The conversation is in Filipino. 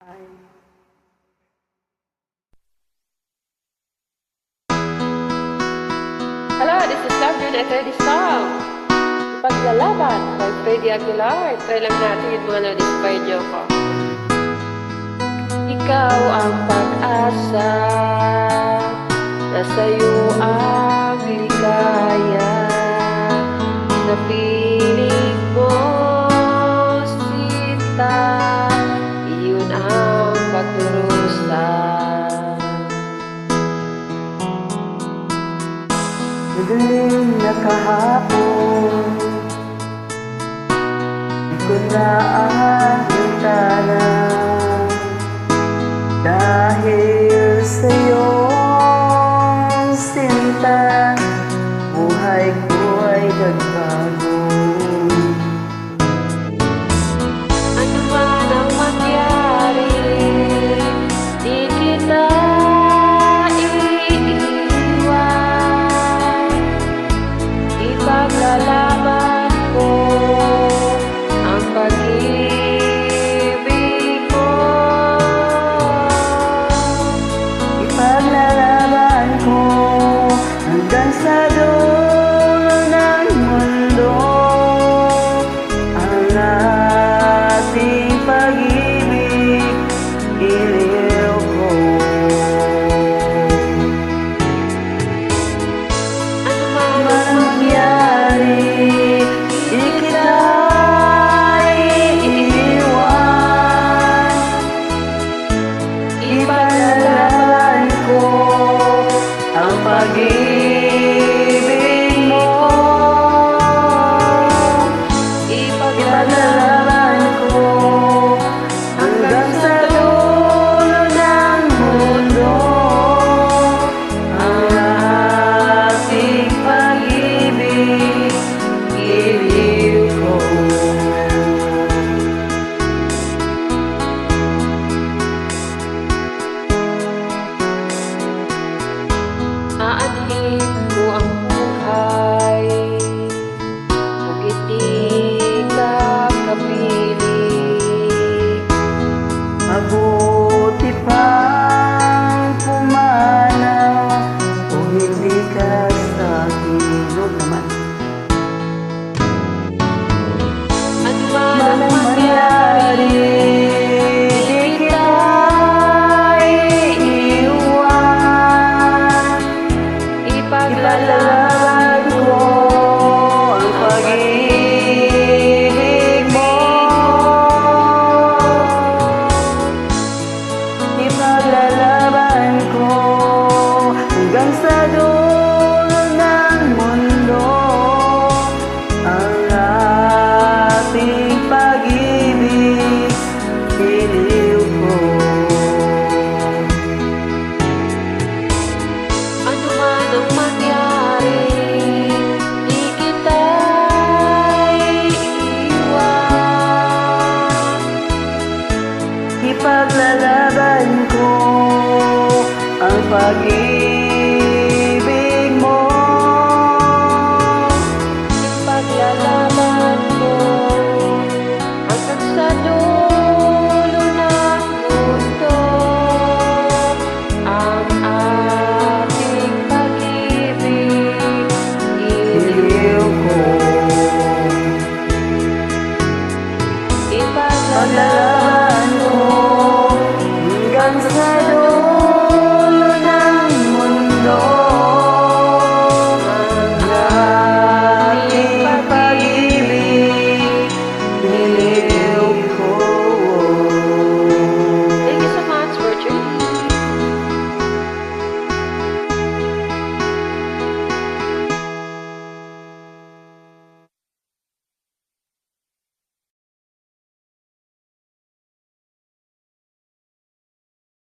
Hello, this is Champion at Ready Song. Paglalaban by Freddy Aguilar. Try lang natin yung mga na-inspire niyo ko. Ikaw ang pag-asa, nasa'yo ang ligaya, sa piling mo, sinta, iyon ang pagdurusa. Madaling na kahapon, di ko na ang bintana, dahil sa'yo sinta, buhay ko ay nagbago. Ano man ang mangyari, di kita iiwan. Ipaglalaban ko ang pag-ibig mo. Ipaglalaban ko hanggang sa dulo ng mundo ang ating pag-ibig, iliw ko. Ano man ang Anong mangyari, di kita iiwan. Ipaglalaban ko ang pag-ibig mo. Ipaglalaban ko hanggang sa dulo ng mundo ang ating pag-ibig, iliw ko. Aanhin ko ang buhay, kung hindi ka kapiling. Mabuti pang pumanaw kung hindi ka sa hilog naman. Ano man ang Anong mangyari, mangyari, di kita iiwan. Ipaglalaban ko ang pag-ibig mo. Ipaglalaban ko hanggang sa dulo ng mundo ang ating pag-ibig, iliw ko. ano man ang mangyari, di kita iiwan. Ipaglalaban ko ang pag-ibig mo. Paglalaban mo hanggang sa dulo ng mundo ang ating pag-ibig, Iliw ko. ipaglalaban